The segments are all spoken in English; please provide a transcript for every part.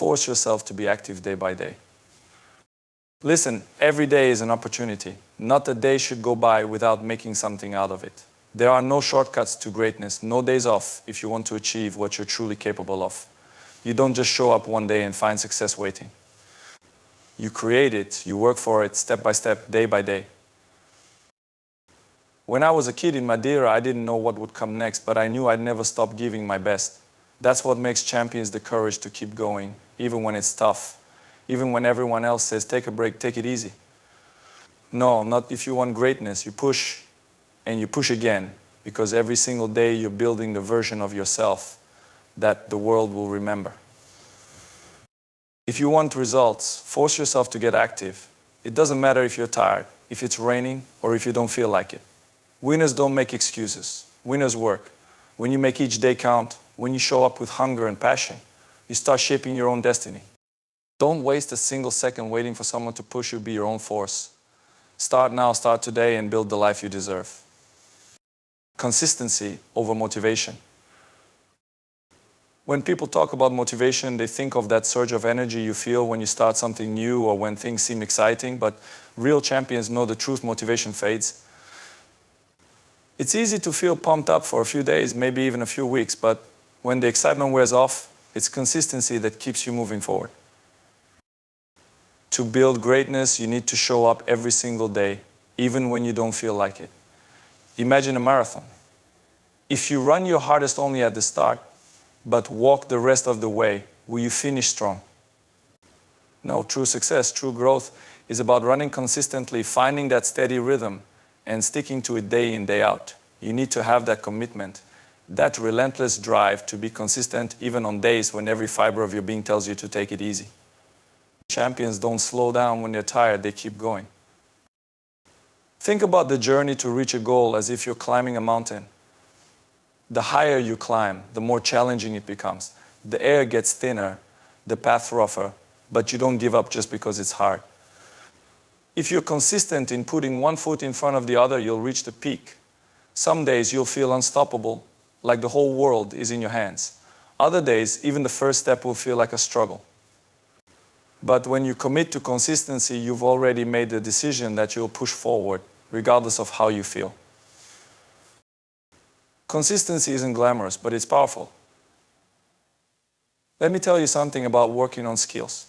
force yourself to be active day by day. Listen, every day is an opportunity. Not a day should go by without making something out of it. There are no shortcuts to greatness, no days off if you want to achieve what you're truly capable of. You don't just show up one day and find success waiting. You create it, you work for it step by step, day by day. When I was a kid in Madeira, I didn't know what would come next, but I knew I'd never stop giving my best. That's what makes champions the courage to keep going, even when it's tough. Even when everyone else says, take a break, take it easy. No, not if you want greatness. You push and you push again, because every single day you're building the version of yourself that the world will remember. If you want results, force yourself to get active. It doesn't matter if you're tired, if it's raining, or if you don't feel like it. Winners don't make excuses. Winners work. When you make each day count, when you show up with hunger and passion, you start shaping your own destiny. Don't waste a single second waiting for someone to push you, be your own force. Start now, start today, and build the life you deserve. Consistency over motivation. When people talk about motivation, they think of that surge of energy you feel when you start something new or when things seem exciting, but real champions know the truth: motivation fades. It's easy to feel pumped up for a few days, maybe even a few weeks, but when the excitement wears off, it's consistency that keeps you moving forward. To build greatness, you need to show up every single day, even when you don't feel like it. Imagine a marathon. If you run your hardest only at the start, but walk the rest of the way, will you finish strong? No, true success, true growth is about running consistently, finding that steady rhythm, and sticking to it day in, day out. You need to have that commitment, that relentless drive to be consistent even on days when every fiber of your being tells you to take it easy. Champions don't slow down when they're tired, they keep going. Think about the journey to reach a goal as if you're climbing a mountain. The higher you climb, the more challenging it becomes. The air gets thinner, the path rougher, but you don't give up just because it's hard. If you're consistent in putting one foot in front of the other, you'll reach the peak. Some days you'll feel unstoppable, like the whole world is in your hands. Other days, even the first step will feel like a struggle. But when you commit to consistency, you've already made the decision that you'll push forward, regardless of how you feel. Consistency isn't glamorous, but it's powerful. Let me tell you something about working on skills.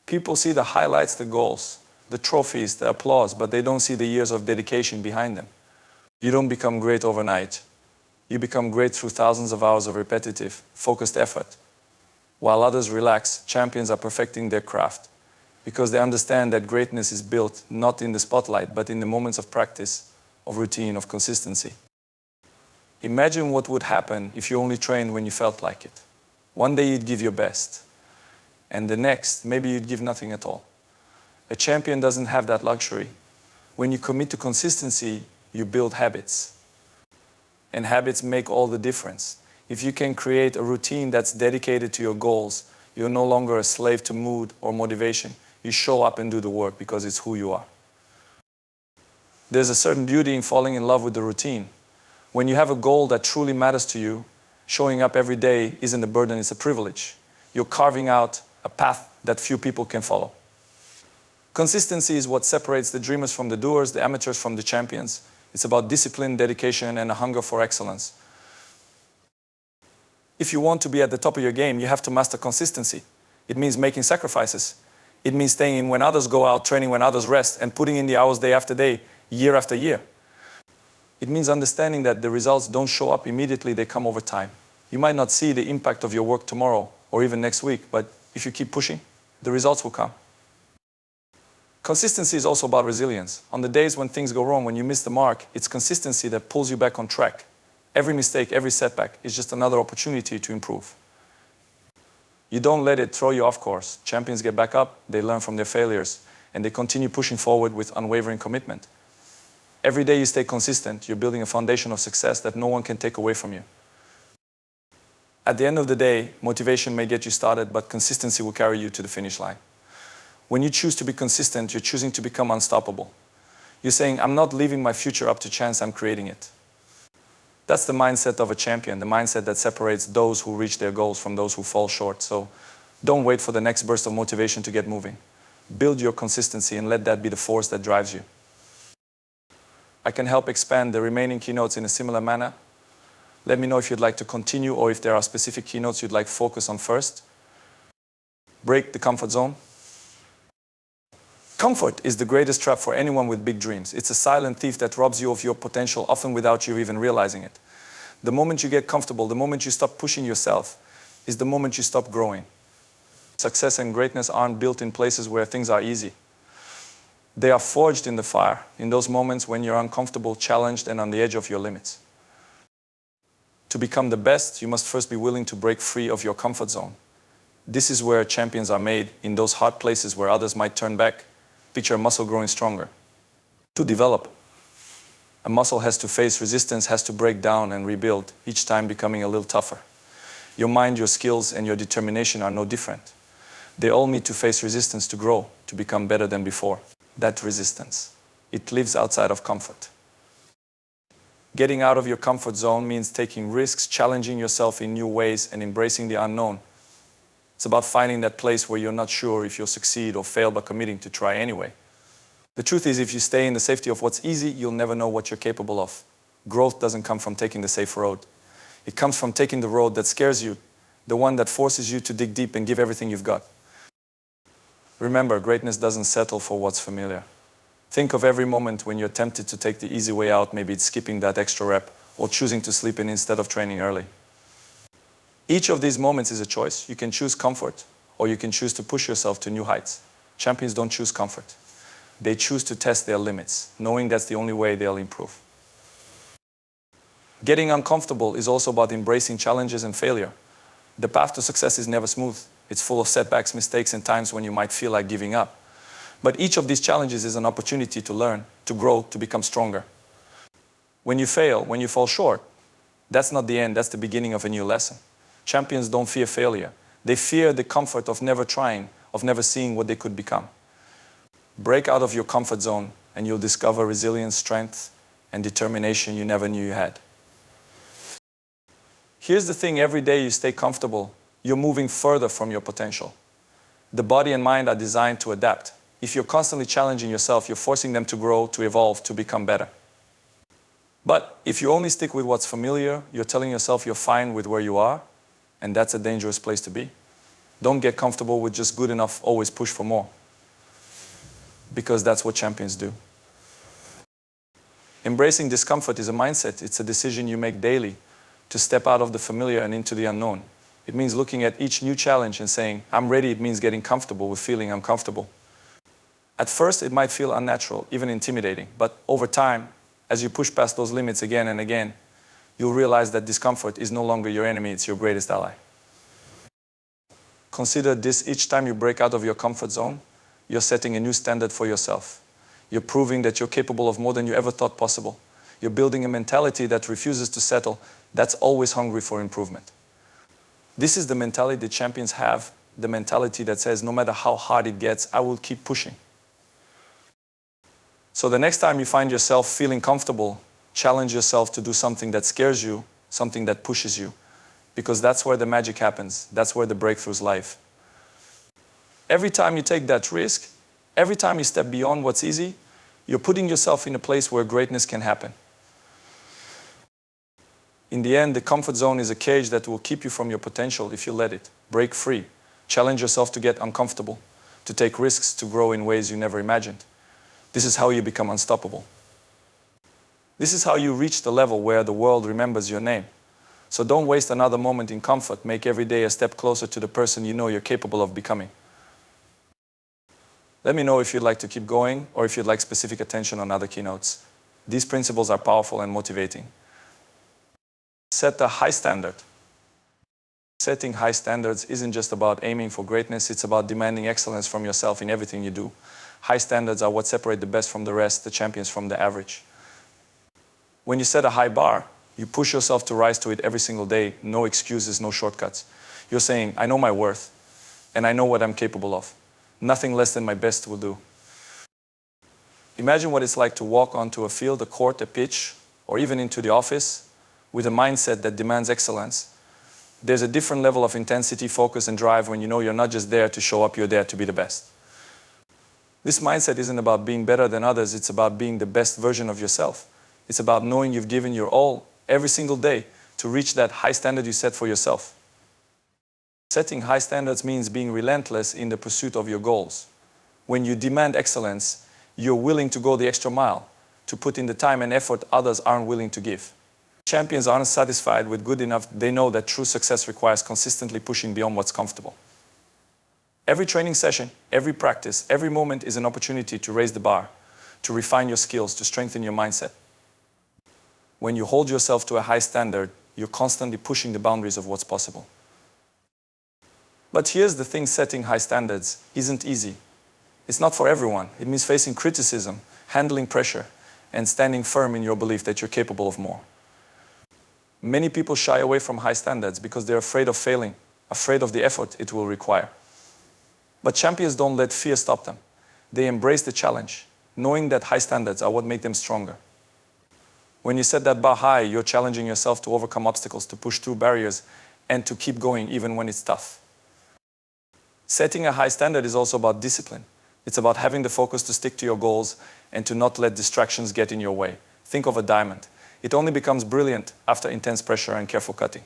People see the highlights, the goals, the trophies, the applause, but they don't see the years of dedication behind them. You don't become great overnight. You become great through thousands of hours of repetitive, focused effort. While others relax, champions are perfecting their craft because they understand that greatness is built not in the spotlight, but in the moments of practice, of routine, of consistency. Imagine what would happen if you only trained when you felt like it. One day you'd give your best, and the next, maybe you'd give nothing at all. A champion doesn't have that luxury. When you commit to consistency, you build habits. And habits make all the difference. If you can create a routine that's dedicated to your goals, you're no longer a slave to mood or motivation. You show up and do the work because it's who you are. There's a certain beauty in falling in love with the routine. When you have a goal that truly matters to you, showing up every day isn't a burden, it's a privilege. You're carving out a path that few people can follow. Consistency is what separates the dreamers from the doers, the amateurs from the champions. It's about discipline, dedication, and a hunger for excellence. If you want to be at the top of your game, you have to master consistency. It means making sacrifices. It means staying in when others go out, training when others rest, and putting in the hours day after day, year after year. It means understanding that the results don't show up immediately, they come over time. You might not see the impact of your work tomorrow or even next week, but if you keep pushing, the results will come. Consistency is also about resilience. On the days when things go wrong, when you miss the mark, it's consistency that pulls you back on track. Every mistake, every setback is just another opportunity to improve. You don't let it throw you off course. Champions get back up, they learn from their failures, and they continue pushing forward with unwavering commitment. Every day you stay consistent, you're building a foundation of success that no one can take away from you. At the end of the day, motivation may get you started, but consistency will carry you to the finish line. When you choose to be consistent, you're choosing to become unstoppable. You're saying, I'm not leaving my future up to chance, I'm creating it. That's the mindset of a champion, the mindset that separates those who reach their goals from those who fall short. So Don't wait for the next burst of motivation to get moving. Build your consistency and let that be the force that drives you. I can help expand the remaining keynotes in a similar manner. Let me know if you'd like to continue or if there are specific keynotes you'd like to focus on first. Break the comfort zone. Comfort is the greatest trap for anyone with big dreams. It's a silent thief that robs you of your potential, often without you even realizing it. The moment you get comfortable, the moment you stop pushing yourself, is the moment you stop growing. Success and greatness aren't built in places where things are easy. They are forged in the fire, in those moments when you're uncomfortable, challenged, and on the edge of your limits. To become the best, you must first be willing to break free of your comfort zone. This is where champions are made, in those hard places where others might turn back. Picture a muscle growing stronger. To develop, a muscle has to face resistance, has to break down and rebuild, each time becoming a little tougher. Your mind, your skills, and your determination are no different. They all need to face resistance to grow, to become better than before. That resistance, it lives outside of comfort. Getting out of your comfort zone means taking risks, challenging yourself in new ways, and embracing the unknown. It's about finding that place where you're not sure if you'll succeed or fail, but committing to try anyway. The truth is, if you stay in the safety of what's easy, you'll never know what you're capable of. Growth doesn't come from taking the safe road. It comes from taking the road that scares you, the one that forces you to dig deep and give everything you've got. Remember, greatness doesn't settle for what's familiar. Think of every moment when you're tempted to take the easy way out. Maybe it's skipping that extra rep or choosing to sleep in instead of training early. Each of these moments is a choice. You can choose comfort or you can choose to push yourself to new heights. Champions don't choose comfort. They choose to test their limits, knowing that's the only way they'll improve. Getting uncomfortable is also about embracing challenges and failure. The path to success is never smooth. It's full of setbacks, mistakes, and times when you might feel like giving up. But each of these challenges is an opportunity to learn, to grow, to become stronger. When you fail, when you fall short, that's not the end, that's the beginning of a new lesson. Champions don't fear failure. They fear the comfort of never trying, of never seeing what they could become. Break out of your comfort zone and you'll discover resilience, strength, and determination you never knew you had. Here's the thing, every day you stay comfortable, you're moving further from your potential. The body and mind are designed to adapt. If you're constantly challenging yourself, you're forcing them to grow, to evolve, to become better. But if you only stick with what's familiar, you're telling yourself you're fine with where you are, and that's a dangerous place to be. Don't get comfortable with just good enough, always push for more. Because that's what champions do. Embracing discomfort is a mindset. It's a decision you make daily to step out of the familiar and into the unknown. It means looking at each new challenge and saying, I'm ready. It means getting comfortable with feeling uncomfortable. At first, it might feel unnatural, even intimidating. But over time, as you push past those limits again and again, you'll realize that discomfort is no longer your enemy, it's your greatest ally. Consider this: each time you break out of your comfort zone, you're setting a new standard for yourself. You're proving that you're capable of more than you ever thought possible. You're building a mentality that refuses to settle, that's always hungry for improvement. This is the mentality that champions have, the mentality that says, no matter how hard it gets, I will keep pushing. So the next time you find yourself feeling comfortable, challenge yourself to do something that scares you, something that pushes you, because that's where the magic happens. That's where the breakthroughs live. Every time you take that risk, every time you step beyond what's easy, you're putting yourself in a place where greatness can happen. In the end, the comfort zone is a cage that will keep you from your potential if you let it. Break free. Challenge yourself to get uncomfortable, to take risks, to grow in ways you never imagined. This is how you become unstoppable. This is how you reach the level where the world remembers your name. So don't waste another moment in comfort. Make every day a step closer to the person you know you're capable of becoming. Let me know if you'd like to keep going or if you'd like specific attention on other keynotes. These principles are powerful and motivating. Set a high standard. Setting high standards isn't just about aiming for greatness, it's about demanding excellence from yourself in everything you do. High standards are what separate the best from the rest, the champions from the average. When you set a high bar, you push yourself to rise to it every single day. No excuses, no shortcuts. You're saying, I know my worth, and I know what I'm capable of. Nothing less than my best will do. Imagine what it's like to walk onto a field, a court, a pitch, or even into the office with a mindset that demands excellence. There's a different level of intensity, focus, and drive when you know you're not just there to show up, you're there to be the best. This mindset isn't about being better than others, it's about being the best version of yourself. It's about knowing you've given your all every single day to reach that high standard you set for yourself. Setting high standards means being relentless in the pursuit of your goals. When you demand excellence, you're willing to go the extra mile, to put in the time and effort others aren't willing to give. Champions aren't satisfied with good enough. They know that true success requires consistently pushing beyond what's comfortable. Every training session, every practice, every moment is an opportunity to raise the bar, to refine your skills, to strengthen your mindset. When you hold yourself to a high standard, you're constantly pushing the boundaries of what's possible. But here's the thing, setting high standards isn't easy. It's not for everyone. It means facing criticism, handling pressure, and standing firm in your belief that you're capable of more. Many people shy away from high standards because they're afraid of failing, afraid of the effort it will require. But champions don't let fear stop them. They embrace the challenge, knowing that high standards are what make them stronger. When you set that bar high, you're challenging yourself to overcome obstacles, to push through barriers, and to keep going even when it's tough. Setting a high standard is also about discipline. It's about having the focus to stick to your goals and to not let distractions get in your way. Think of a diamond. It only becomes brilliant after intense pressure and careful cutting.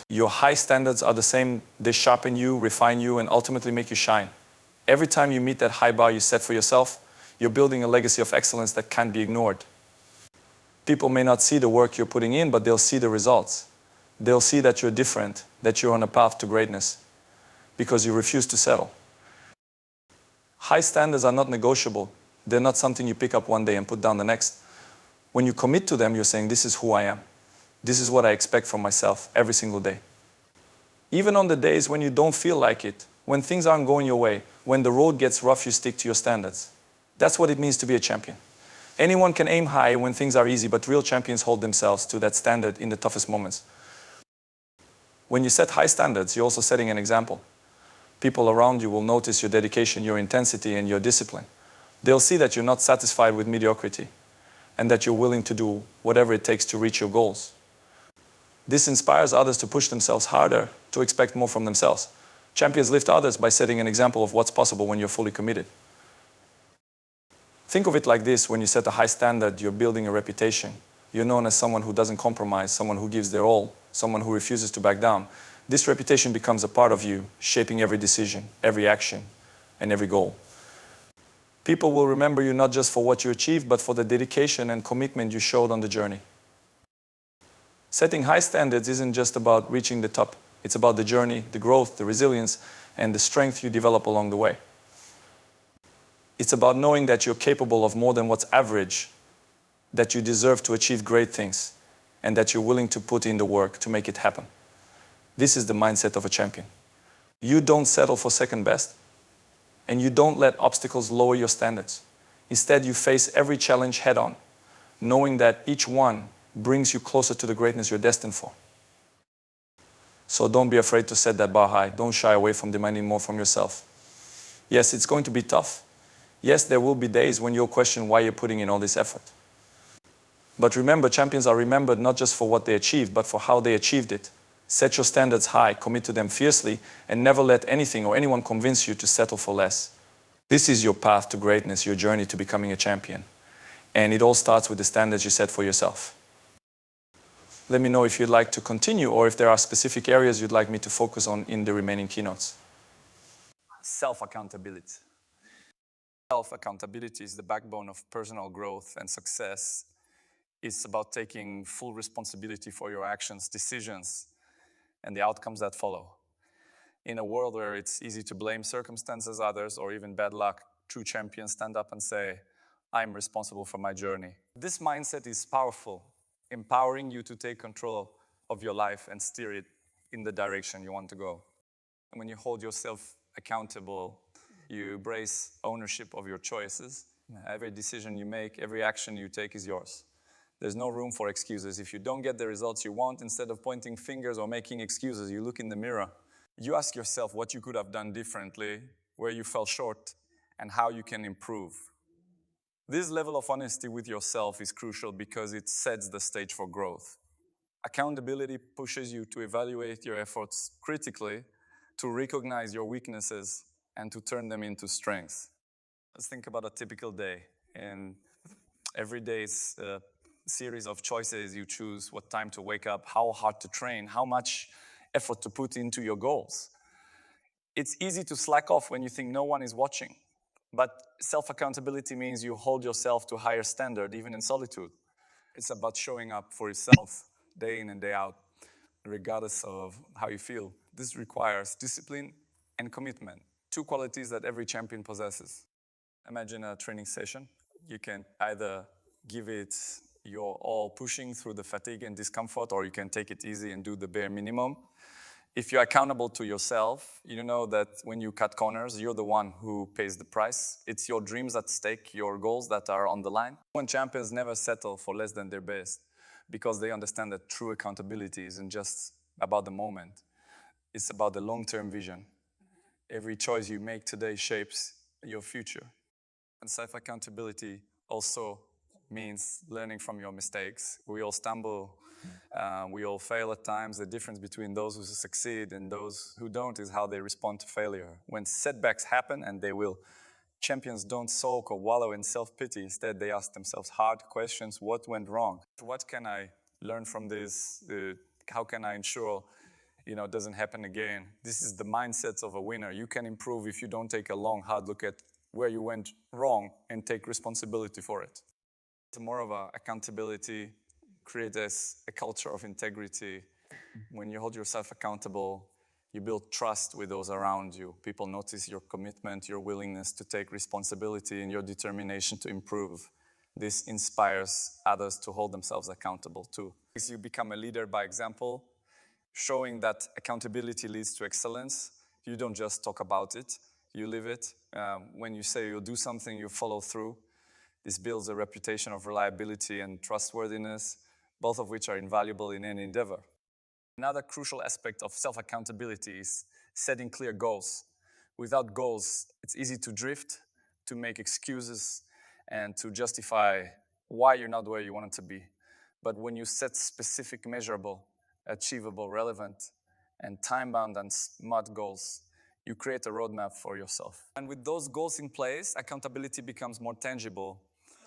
Your high standards are the same. They sharpen you, refine you, and ultimately make you shine. Every time you meet that high bar you set for yourself, you're building a legacy of excellence that can't be ignored. People may not see the work you're putting in, but they'll see the results. They'll see that you're different, that you're on a path to greatness, because you refuse to settle. High standards are not negotiable. They're not something you pick up one day and put down the next. When you commit to them, you're saying, this is who I am. This is what I expect from myself every single day. Even on the days when you don't feel like it, when things aren't going your way, when the road gets rough, you stick to your standards. That's what it means to be a champion. Anyone can aim high when things are easy, but real champions hold themselves to that standard in the toughest moments. When you set high standards, you're also setting an example. People around you will notice your dedication, your intensity, and your discipline. They'll see that you're not satisfied with mediocrity and that you're willing to do whatever it takes to reach your goals. This inspires others to push themselves harder, to expect more from themselves. Champions lift others by setting an example of what's possible when you're fully committed. Think of it like this: when you set a high standard, you're building a reputation. You're known as someone who doesn't compromise, someone who gives their all, someone who refuses to back down. This reputation becomes a part of you, shaping every decision, every action, and every goal. People will remember you not just for what you achieved, but for the dedication and commitment you showed on the journey. Setting high standards isn't just about reaching the top. It's about the journey, the growth, the resilience, and the strength you develop along the way. It's about knowing that you're capable of more than what's average, that you deserve to achieve great things, and that you're willing to put in the work to make it happen. This is the mindset of a champion. You don't settle for second best, and you don't let obstacles lower your standards. Instead, you face every challenge head on, knowing that each one brings you closer to the greatness you're destined for. So don't be afraid to set that bar high. Don't shy away from demanding more from yourself. Yes, it's going to be tough. Yes, there will be days when you'll question why you're putting in all this effort. But remember, champions are remembered not just for what they achieved, but for how they achieved it. Set your standards high, commit to them fiercely, and never let anything or anyone convince you to settle for less. This is your path to greatness, your journey to becoming a champion. And it all starts with the standards you set for yourself. Let me know if you'd like to continue or if there are specific areas you'd like me to focus on in the remaining keynotes. Self-accountability. Self-accountability is the backbone of personal growth and success. It's about taking full responsibility for your actions, decisions, and the outcomes that follow. In a world where it's easy to blame circumstances, others, or even bad luck, true champions stand up and say, I'm responsible for my journey. This mindset is powerful, empowering you to take control of your life and steer it in the direction you want to go. And when you hold yourself accountable, you embrace ownership of your choices. Every decision you make, every action you take is yours. There's no room for excuses. If you don't get the results you want, instead of pointing fingers or making excuses, you look in the mirror. You ask yourself what you could have done differently, where you fell short, and how you can improve. This level of honesty with yourself is crucial because it sets the stage for growth. Accountability pushes you to evaluate your efforts critically, to recognize your weaknesses, and to turn them into strengths. Let's think about a typical day. And every day is a series of choices. You choose what time to wake up, how hard to train, how much effort to put into your goals. It's easy to slack off when you think no one is watching. But self-accountability means you hold yourself to a higher standard, even in solitude. It's about showing up for yourself day in and day out, regardless of how you feel. This requires discipline and commitment, two qualities that every champion possesses. Imagine a training session. You can either give it your all, pushing through the fatigue and discomfort, or you can take it easy and do the bare minimum. If you're accountable to yourself, you know that when you cut corners, you're the one who pays the price. It's your dreams at stake, your goals that are on the line. When champions never settle for less than their best because they understand that true accountability isn't just about the moment, it's about the long-term vision. Every choice you make today shapes your future. And self-accountability also means learning from your mistakes. We all stumble, we all fail at times. The difference between those who succeed and those who don't is how they respond to failure. When setbacks happen, and they will, champions don't sulk or wallow in self-pity. Instead, they ask themselves hard questions. What went wrong? What can I learn from this? How can I ensure it doesn't happen again? This is the mindset of a winner. You can improve if you don't take a long, hard look at where you went wrong and take responsibility for it. It's more of a accountability, create a culture of integrity. When you hold yourself accountable, you build trust with those around you. People notice your commitment, your willingness to take responsibility, and your determination to improve. This inspires others to hold themselves accountable too. As you become a leader by example, showing that accountability leads to excellence. You don't just talk about it, you live it. When you say you'll do something, you follow through. This builds a reputation of reliability and trustworthiness, both of which are invaluable in any endeavor. Another crucial aspect of self-accountability is setting clear goals. Without goals, it's easy to drift, to make excuses, and to justify why you're not where you want to be. But when you set specific, measurable, achievable, relevant, and time-bound and smart goals, you create a roadmap for yourself. And with those goals in place, accountability becomes more tangible.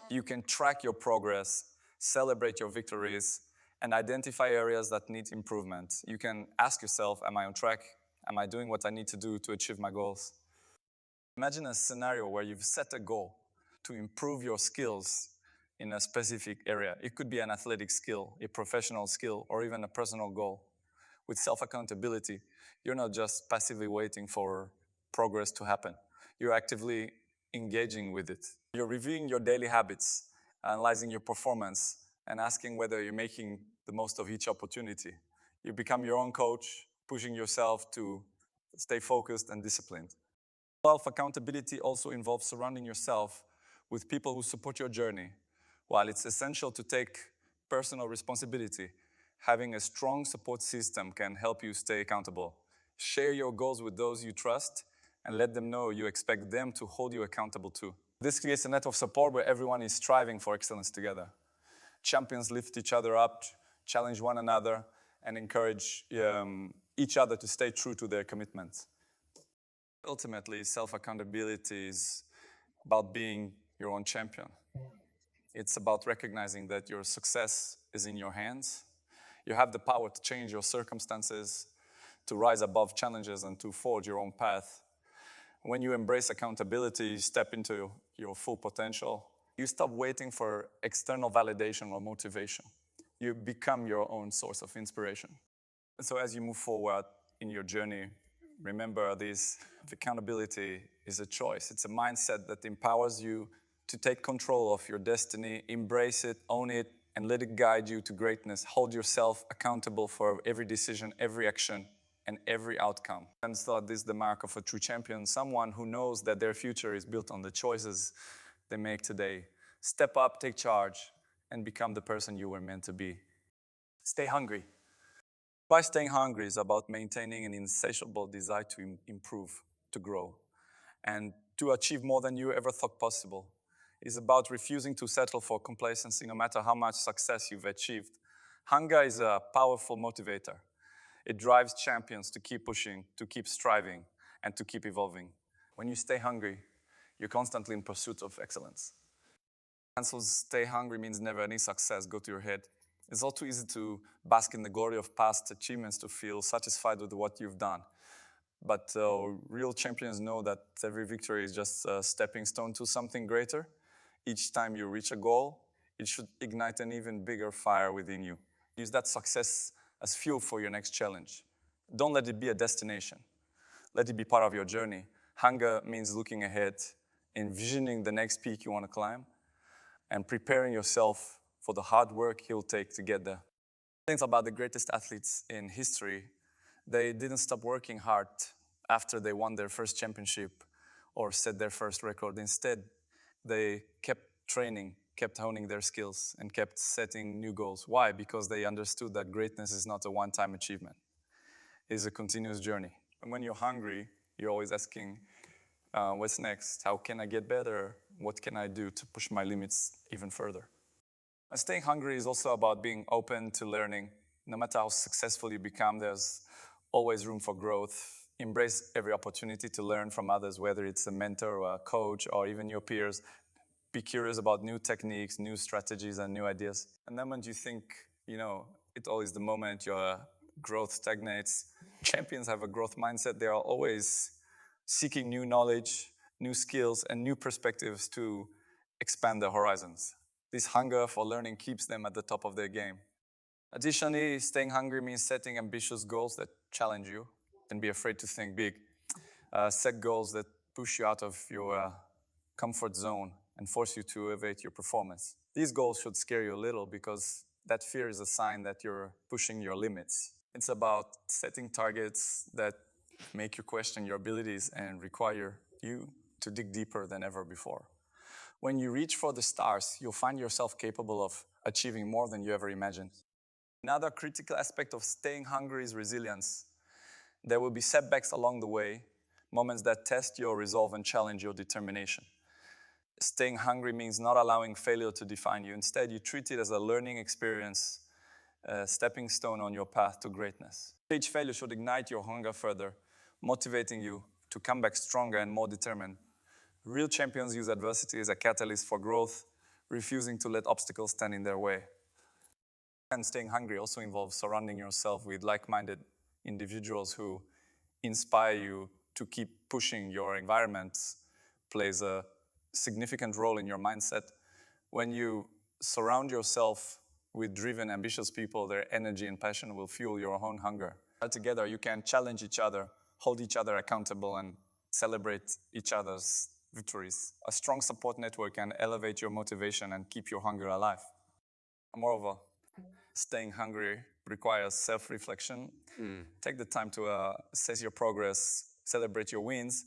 You can track your progress, celebrate your victories, and identify areas that need improvement. You can ask yourself, am I on track? Am I doing what I need to do to achieve my goals? Imagine a scenario where you've set a goal to improve your skills in a specific area. It could be an athletic skill, a professional skill, or even a personal goal. With self-accountability, you're not just passively waiting for progress to happen. You're actively engaging with it. You're reviewing your daily habits, analyzing your performance, and asking whether you're making the most of each opportunity. You become your own coach, pushing yourself to stay focused and disciplined. Self-accountability also involves surrounding yourself with people who support your journey. While it's essential to take personal responsibility, having a strong support system can help you stay accountable. Share your goals with those you trust and let them know you expect them to hold you accountable too. This creates a net of support where everyone is striving for excellence together. Champions lift each other up, challenge one another, and encourage each other to stay true to their commitments. Ultimately, self-accountability is about being your own champion. It's about recognizing that your success is in your hands. You have the power to change your circumstances, to rise above challenges, and to forge your own path. When you embrace accountability, you step into your full potential. You stop waiting for external validation or motivation. You become your own source of inspiration. So as you move forward in your journey, remember this: accountability is a choice. It's a mindset that empowers you to take control of your destiny, embrace it, own it, and let it guide you to greatness. Hold yourself accountable for every decision, every action, and every outcome. And so this is the mark of a true champion, someone who knows that their future is built on the choices they make today. Step up, take charge, and become the person you were meant to be. Stay hungry. By staying hungry is about maintaining an insatiable desire to improve, to grow, and to achieve more than you ever thought possible. It's about refusing to settle for complacency no matter how much success you've achieved. Hunger is a powerful motivator. It drives champions to keep pushing, to keep striving, and to keep evolving. When you stay hungry, you're constantly in pursuit of excellence. Ansels stay hungry means never any success go to your head. It's all too easy to bask in the glory of past achievements to feel satisfied with what you've done. But real champions know that every victory is just a stepping stone to something greater. Each time you reach a goal, it should ignite an even bigger fire within you. Use that success as fuel for your next challenge. Don't let it be a destination. Let it be part of your journey. Hunger means looking ahead, envisioning the next peak you want to climb, and preparing yourself for the hard work it will take to get there. Things about the greatest athletes in history, they didn't stop working hard after they won their first championship or set their first record. Instead, they kept training, kept honing their skills, and kept setting new goals. Why? Because they understood that greatness is not a one-time achievement. It's a continuous journey. And when you're hungry, you're always asking, what's next? How can I get better? What can I do to push my limits even further? And staying hungry is also about being open to learning. No matter how successful you become, there's always room for growth. Embrace every opportunity to learn from others, whether it's a mentor or a coach or even your peers. Be curious about new techniques, new strategies, and new ideas. And then when you think, it's always the moment your growth stagnates. Champions have a growth mindset. They are always seeking new knowledge, new skills, and new perspectives to expand their horizons. This hunger for learning keeps them at the top of their game. Additionally, staying hungry means setting ambitious goals that challenge you. Don't be afraid to think big. Set goals that push you out of your comfort zone and force you to elevate your performance. These goals should scare you a little because that fear is a sign that you're pushing your limits. It's about setting targets that make you question your abilities and require you to dig deeper than ever before. When you reach for the stars, you'll find yourself capable of achieving more than you ever imagined. Another critical aspect of staying hungry is resilience. There will be setbacks along the way, moments that test your resolve and challenge your determination. Staying hungry means not allowing failure to define you. Instead, you treat it as a learning experience, a stepping stone on your path to greatness. Each failure should ignite your hunger further, motivating you to come back stronger and more determined. Real champions use adversity as a catalyst for growth, refusing to let obstacles stand in their way. And staying hungry also involves surrounding yourself with like-minded individuals who inspire you to keep pushing. Your environment plays a significant role in your mindset. When you surround yourself with driven, ambitious people, their energy and passion will fuel your own hunger. Together, you can challenge each other, hold each other accountable, and celebrate each other's victories. A strong support network can elevate your motivation and keep your hunger alive. Moreover, staying hungry requires self-reflection. Take the time to assess your progress, celebrate your wins,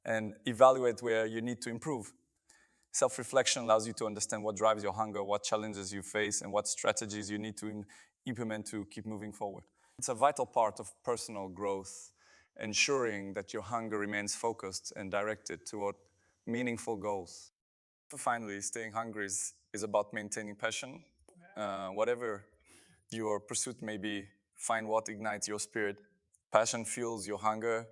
and evaluate where you need to improve. Self-reflection allows you to understand what drives your hunger, what challenges you face, and what strategies you need to implement to keep moving forward. It's a vital part of personal growth, ensuring that your hunger remains focused and directed toward meaningful goals. Finally, staying hungry is about maintaining passion. Whatever your pursuit may be, find what ignites your spirit. Passion fuels your hunger,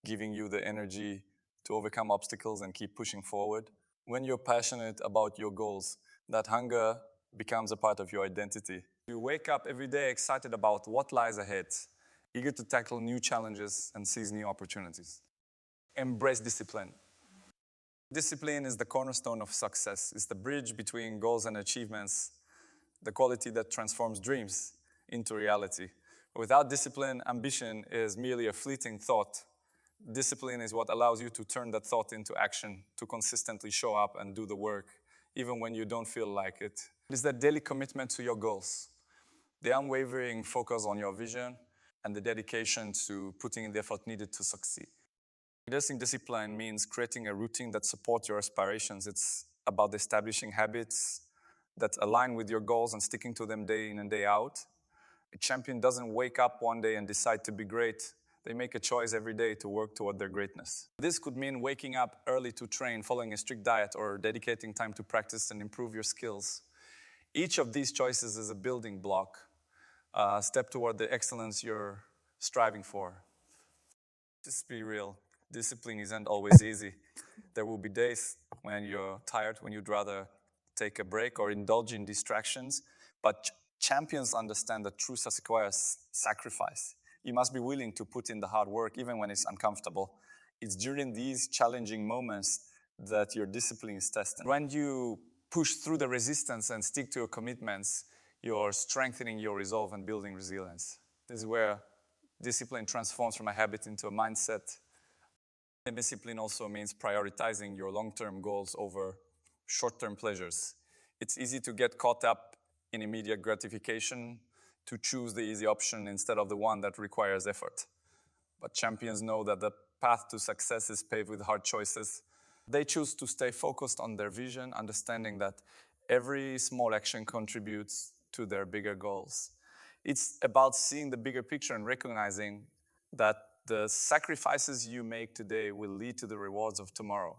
giving you the energy to overcome obstacles and keep pushing forward. When you're passionate about your goals, that hunger becomes a part of your identity. You wake up every day excited about what lies ahead, eager to tackle new challenges and seize new opportunities. Embrace discipline. Discipline is the cornerstone of success. It's the bridge between goals and achievements, the quality that transforms dreams into reality. Without discipline, ambition is merely a fleeting thought. Discipline is what allows you to turn that thought into action, to consistently show up and do the work, even when you don't feel like it. It is that daily commitment to your goals, the unwavering focus on your vision, and the dedication to putting in the effort needed to succeed. Investing discipline means creating a routine that supports your aspirations. It's about establishing habits that align with your goals and sticking to them day in and day out. A champion doesn't wake up one day and decide to be great. They make a choice every day to work toward their greatness. This could mean waking up early to train, following a strict diet, or dedicating time to practice and improve your skills. Each of these choices is a building block, step toward the excellence you're striving for. Just be real. Discipline isn't always easy. There will be days when you're tired, when you'd rather take a break or indulge in distractions. But champions understand that true success requires sacrifice. You must be willing to put in the hard work even when it's uncomfortable. It's during these challenging moments that your discipline is tested. When you push through the resistance and stick to your commitments, you're strengthening your resolve and building resilience. This is where discipline transforms from a habit into a mindset. And discipline also means prioritizing your long-term goals over short-term pleasures. It's easy to get caught up in immediate gratification, to choose the easy option instead of the one that requires effort. But champions know that the path to success is paved with hard choices. They choose to stay focused on their vision, understanding that every small action contributes to their bigger goals. It's about seeing the bigger picture and recognizing that the sacrifices you make today will lead to the rewards of tomorrow.